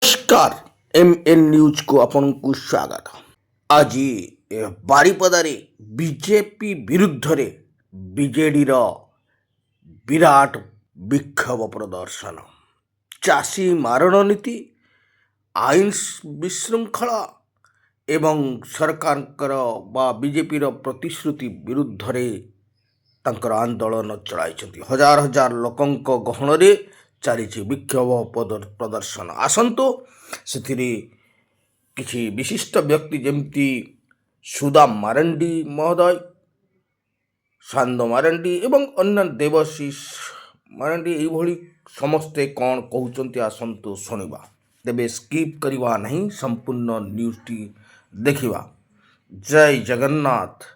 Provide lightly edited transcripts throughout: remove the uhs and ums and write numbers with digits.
नमस्कार MN news को आपन को स्वागत। आज बारिपदारे बीजेपी विरुद्ध रे बीजेडी रो विराट विक्षोभ प्रदर्शन, चाषी मारण नीति, आईन विशृंखला एवं सरकार बा बीजेपी रो प्रतिश्रुति विरुद्ध रे तांकर आंदोलन चलाई। हजार हजार लोकंक गहन रे चली विक्षोभ प्रदर्शन। आसतु से किसी विशिष्ट व्यक्ति जमती सुदाम मारंडी महोदय, सांद मारंडी एवं अन्य देवशीष मारंडी यही समस्ते कौन कहते आसतु शुणा। तेबे स्किप करवा नहीं, संपूर्ण न्यूज़टी देखा। जय जगन्नाथ,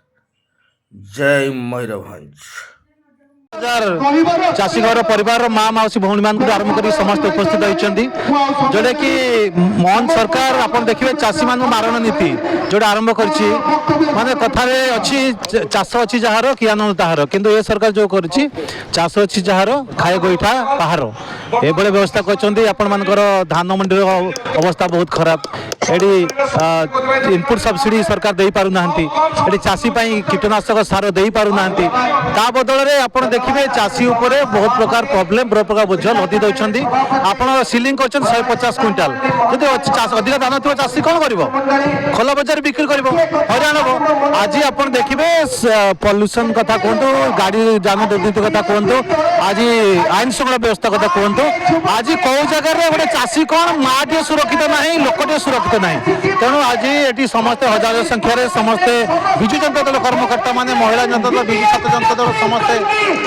जय मयूरभंज। चाषी घर परिवार माँ मौसी भौणी मान आरंभ कर समस्त उपस्थित होती, जोटा कि मोहन सरकार आप देखिए चाषी मान मारण नीति जोटा आरंभ कर माने कथार अच्छी चाष अच्छी जार कि आनंद ताहार, किंतु ये सरकार जो कर चाष अच्छी जार खाए गोईठा पहाड़ ये व्यवस्था कर धान मंडी अवस्था बहुत खराब। एडी इनपुट सब्सिडी सरकार दे पारु नाहंती, एडी चाषी पई कीटनाशक सार दे पारु नाहंती। ता बदल रे आपण देखिबे चाषी उपरे बहुत प्रकार प्रॉब्लम, बहुत प्रकार बोझ लदी दउछंदी। आपण सीलिंग करछन 150 क्विंटाल, जदि अधिक दाना थियो चाषी कोन करिवो? खोला बाजार बिक्री करिवो, हरान हो। आज आपण देखिबे पॉल्यूशन कथा कोंतो, गाड़ी जान दुर्नीति कथा कोंतो, आज आईन श्रृंखला व्यवस्था कथा कोंतो। आज को जगह रे गोटे चाषी कोन माटी सुरक्षित नाही, लोकटे सुरक्षित नहीं। तेणु आज ये समस्ते हजार संख्यार समस्ते विजु जनता दल कर्मकर्ता माने, महिला जनता दल, विजु छात्र जनता दल समस्ते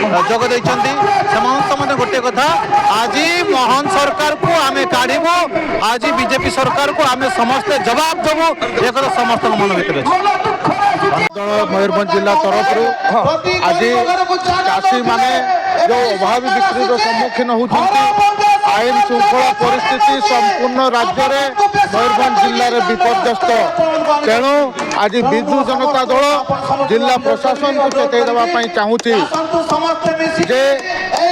जोग देते। गोटे कथा, आज मोहन सरकार को आमे काढ़ू, आज बीजेपी सरकार को आमे समस्ते जवाब देवु, एक समस्त मन भर मयूरभंज जिला तरफ आज चाषी माने जो अभावी बिक्री सम्मुखीन होती, आईन श्रृंखला परिस्थिति संपूर्ण राज्य में मयूरभंज जिले में विपर्यस्त। तेणु आज विजु जनता दल जिला प्रशासन को चेतई देवाई चाहूँगी जे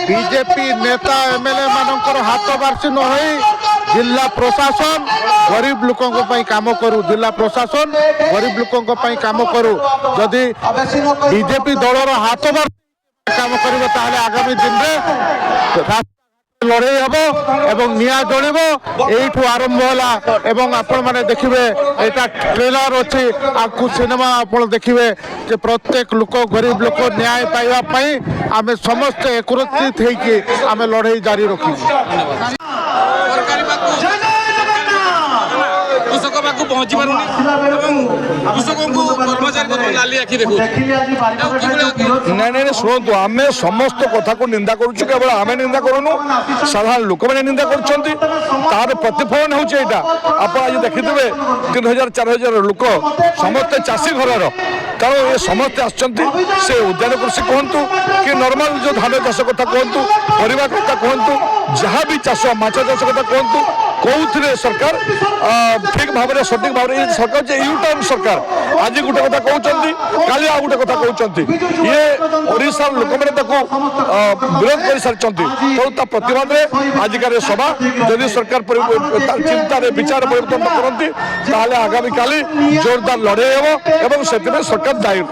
बीजेपी नेता एमएलए मानकर हाथ बार्सी न हो जिला प्रशासन गरीब लोकों काम करू, जिला प्रशासन गरीब लोकों काम करू। जदि बीजेपी दलर हाथ बार्सी काम कर आगामी दिन में लड़े हम एवं निया जलिब। यू आरंभ है एवं आपण मैंने देखिए यहाँ ट्रेलर अच्छी आपको सिनेमा आप देखिए प्रत्येक लोक गरीब लोक न्याय पाइबापी आम समस्ते एकत्रित होकर आम लड़े जारी रखी। कृषक पाक पहुंची पारुनी कृषकों को कर्मचारी लाली आखि देखो नहीं शुणु, आम समस्त कथा को निंदा करुचु, केवल आम निंदा करूनु, साधारण लोक मैंने निंदा कर प्रतिफलन हो। आप आज देखिए 3000-4000 लोक समस्ते चाषी घर, कारण ये समस्ते आसे उद्यान कृषि कहतु कि नॉर्मल जो धान चाष कथा कहतु, परिवा कथा कहतु, जहाँ भी चाष माछ चाष कथा कहतु, कौन सरकार ठीक भाव में सठिक भाव में सरकार यू टर्न सरकार आज गोटे कथा कहते, काली आ गोटे कथा कहते, ये ओडिशा लोक मैंने विरोध कर सारी। तो प्रतिवाद आजिकार सभा जदि सरकार चिंतार विचार परिवर्तन करती ताहले आगामी काली जोरदार लड़े हम से सरकार दायी।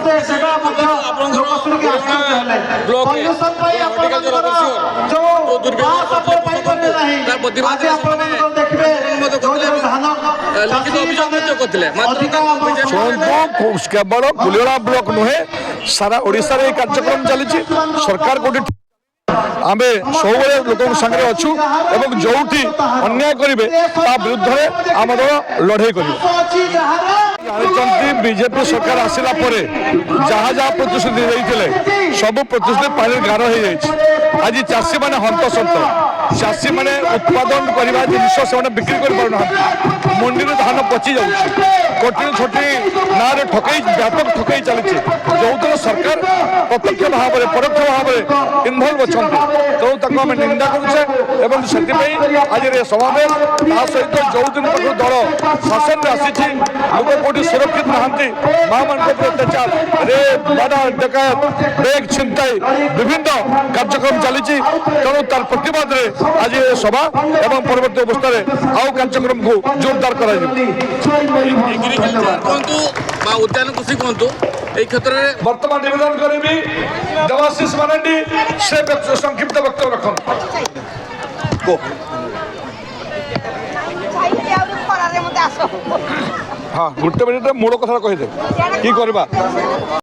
केवल कुलियोड़ा ब्लॉक नुहे सारा ओडिशा रे कार्यक्रम चली सरकार को आम सब लोक सागर अच्छु एवं जो अन्याय करेंगे विरुद्ध में आम दल लड़े कर। बीजेपी सरकार आसला जहाँ जहाँ प्रतिश्रुति देते सब प्रतिश्रुति पानी गार हो जाए। आज चाषी मैंने हंतसंत, चाषी मैंने उत्पादन करने जिनस से बिक्री कर मंडी में धान पचि जाऊँगी, कोटी छोटी ना ठकई व्यापक ठकई चली, जो सरकार प्रत्यक्ष भाव में परोक्ष भाव में इनवल्व अच्छा। तो आम निंदा करुचे से आज सभा में सहित जो दिन दल शासन में आसी लोग कौटी सुरक्षित नहांती, माँ मान अत्याचार रेप बाधा डकायत बेग छिनताई विभिन्न कार्यक्रम चली। तेणु तार प्रतिवाद আজ এ সভা এবং পরবর্তী অবস্থায় আউ কার্যক্রমকে জোরদার করা এগ্রিকলচার কুহতু বা উদ্যান কৃষি কুহতু এই ক্ষেত্রে বর্তমান নিবেদন করিবি দেবাশিষ মারান্ডি সে সংক্ষিপ্ত বক্তব্য রাখুন। হ্যাঁ গোটে মিনিটে মূল কথা কহিদে কি করবা।